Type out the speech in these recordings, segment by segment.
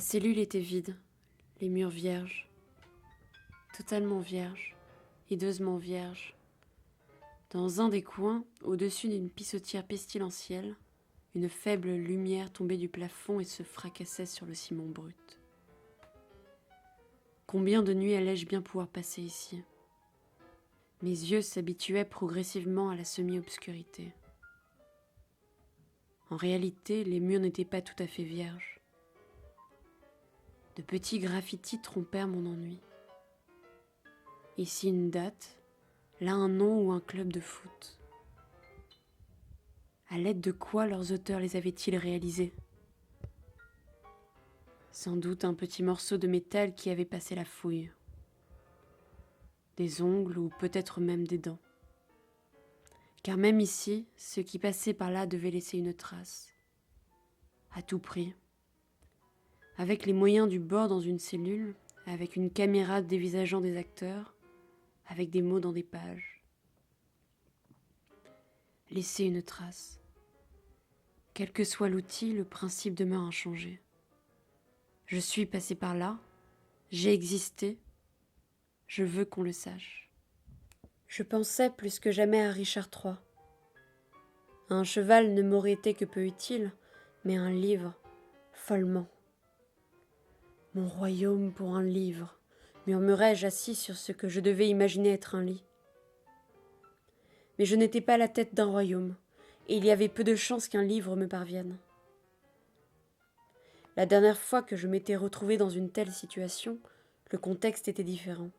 cellule était vide, les murs vierges, totalement vierges, hideusement vierges. Dans un des coins, au-dessus d'une pissotière pestilentielle, une faible lumière tombait du plafond et se fracassait sur le ciment brut. Combien de nuits allais-je bien pouvoir passer ici ? Mes yeux s'habituaient progressivement à la semi-obscurité. En réalité, les murs n'étaient pas tout à fait vierges. De petits graffitis trompèrent mon ennui. Ici une date, là un nom ou un club de foot. À l'aide de quoi leurs auteurs les avaient-ils réalisés ? Sans doute un petit morceau de métal qui avait passé la fouille. Des ongles ou peut-être même des dents. Car même ici, ceux qui passaient par là devaient laisser une trace. À tout prix. Avec les moyens du bord dans une cellule, avec une caméra dévisageant des acteurs, avec des mots dans des pages. Laisser une trace. Quel que soit l'outil, le principe demeure inchangé. Je suis passé par là, j'ai existé, je veux qu'on le sache. Je pensais plus que jamais à Richard III. Un cheval ne m'aurait été que peu utile, mais un livre, follement. Mon royaume pour un livre, murmurai-je assis sur ce que je devais imaginer être un lit. Mais je n'étais pas la tête d'un royaume, et il y avait peu de chances qu'un livre me parvienne. La dernière fois que je m'étais retrouvée dans une telle situation, le contexte était différent.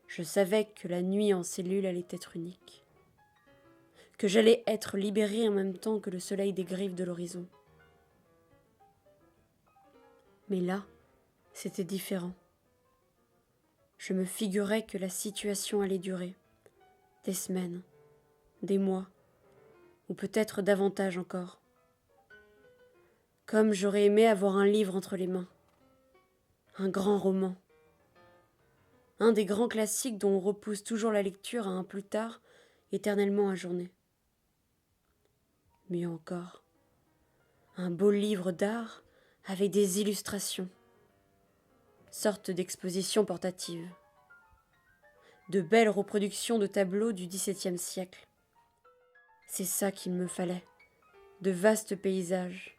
Je savais que la nuit en cellule allait être unique, que j'allais être libérée en même temps que le soleil des griffes de l'horizon. Mais là, c'était différent. Je me figurais que la situation allait durer, des semaines, des mois, ou peut-être davantage encore. Comme j'aurais aimé avoir un livre entre les mains, un grand roman, un des grands classiques dont on repousse toujours la lecture à un plus tard, éternellement ajourné. Mieux encore, un beau livre d'art avec des illustrations, sorte d'exposition portative, de belles reproductions de tableaux du XVIIe siècle. C'est ça qu'il me fallait, de vastes paysages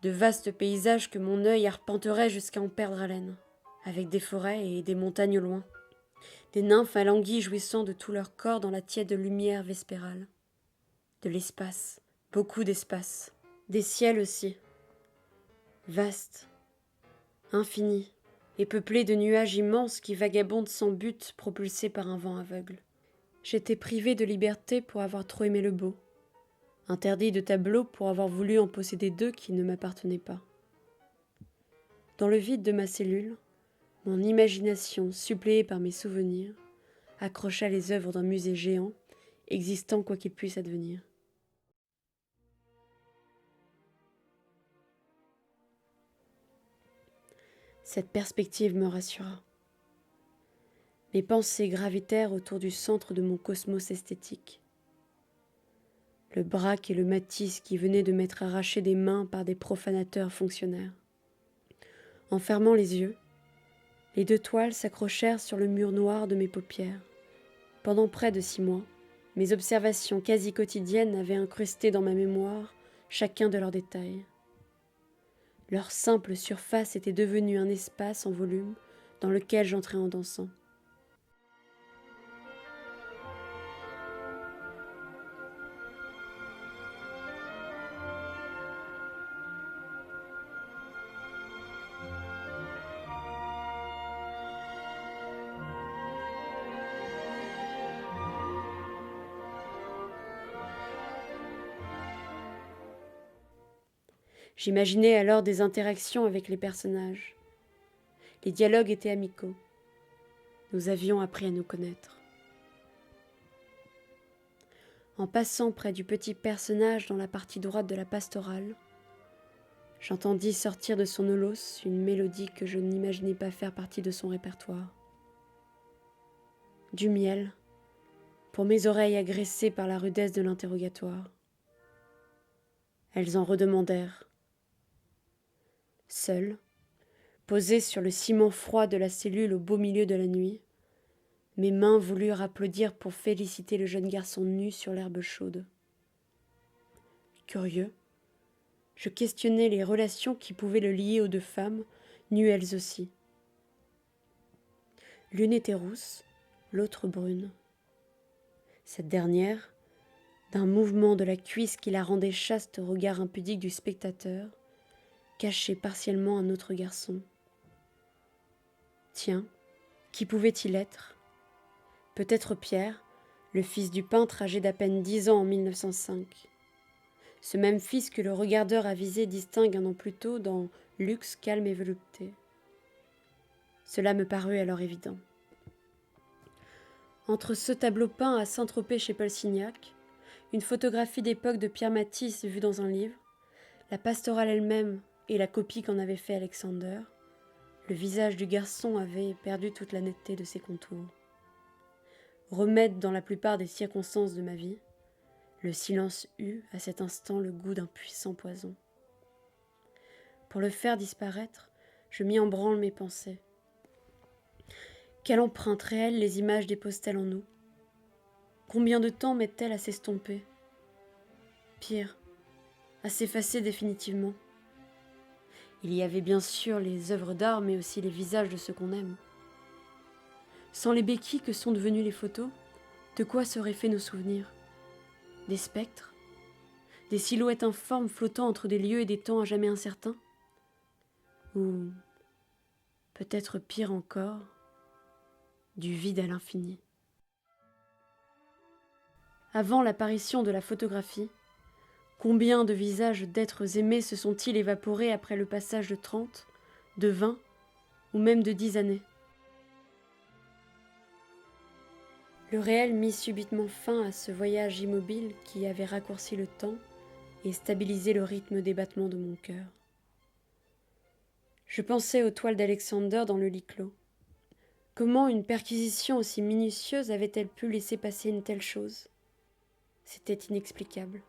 que mon œil arpenterait jusqu'à en perdre haleine, avec des forêts et des montagnes au loin, des nymphes alanguies jouissant de tout leur corps dans la tiède lumière vespérale, de l'espace, beaucoup d'espace, des ciels aussi, vastes, infinis, et peuplés de nuages immenses qui vagabondent sans but, propulsés par un vent aveugle. J'étais privée de liberté pour avoir trop aimé le beau, interdit de tableaux pour avoir voulu en posséder deux qui ne m'appartenaient pas. Dans le vide de ma cellule, mon imagination, suppléée par mes souvenirs, accrocha les œuvres d'un musée géant, existant quoi qu'il puisse advenir. Cette perspective me rassura. Mes pensées gravitèrent autour du centre de mon cosmos esthétique. Le Braque et le Matisse qui venaient de m'être arrachés des mains par des profanateurs fonctionnaires. En fermant les yeux, les deux toiles s'accrochèrent sur le mur noir de mes paupières. Pendant près de 6 mois, mes observations quasi quotidiennes avaient incrusté dans ma mémoire chacun de leurs détails. Leur simple surface était devenue un espace en volume dans lequel j'entrais en dansant. J'imaginais alors des interactions avec les personnages. Les dialogues étaient amicaux. Nous avions appris à nous connaître. En passant près du petit personnage dans la partie droite de la pastorale, j'entendis sortir de son holos une mélodie que je n'imaginais pas faire partie de son répertoire. Du miel, pour mes oreilles agressées par la rudesse de l'interrogatoire. Elles en redemandèrent. Seul, posé sur le ciment froid de la cellule au beau milieu de la nuit, mes mains voulurent applaudir pour féliciter le jeune garçon nu sur l'herbe chaude. Curieux, je questionnais les relations qui pouvaient le lier aux deux femmes, nues elles aussi. L'une était rousse, l'autre brune. Cette dernière, d'un mouvement de la cuisse qui la rendait chaste au regard impudique du spectateur, cachait partiellement un autre garçon. Tiens, qui pouvait-il être ? Peut-être Pierre, le fils du peintre âgé d'à peine 10 ans en 1905. Ce même fils que le regardeur avisé distingue un an plus tôt dans Luxe calme et velouté. Cela me parut alors évident. Entre ce tableau peint à Saint-Tropez chez Paul Signac, une photographie d'époque de Pierre Matisse vue dans un livre, la pastorale elle-même et la copie qu'en avait fait Alexander, le visage du garçon avait perdu toute la netteté de ses contours. Remède dans la plupart des circonstances de ma vie, le silence eut à cet instant le goût d'un puissant poison. Pour le faire disparaître, je mis en branle mes pensées. Quelle empreinte réelle les images déposent-elles en nous ? Combien de temps mettent-elles à s'estomper ? Pire, à s'effacer définitivement. Il y avait bien sûr les œuvres d'art, mais aussi les visages de ceux qu'on aime. Sans les béquilles que sont devenues les photos, de quoi seraient faits nos souvenirs ? Des spectres ? Des silhouettes informes flottant entre des lieux et des temps à jamais incertains ? Ou, peut-être pire encore, du vide à l'infini. Avant l'apparition de la photographie, combien de visages d'êtres aimés se sont-ils évaporés après le passage de 30, de 20 ou même de 10 années ? Le réel mit subitement fin à ce voyage immobile qui avait raccourci le temps et stabilisé le rythme des battements de mon cœur. Je pensais aux toiles d'Alexander dans le lit clos. Comment une perquisition aussi minutieuse avait-elle pu laisser passer une telle chose ? C'était inexplicable.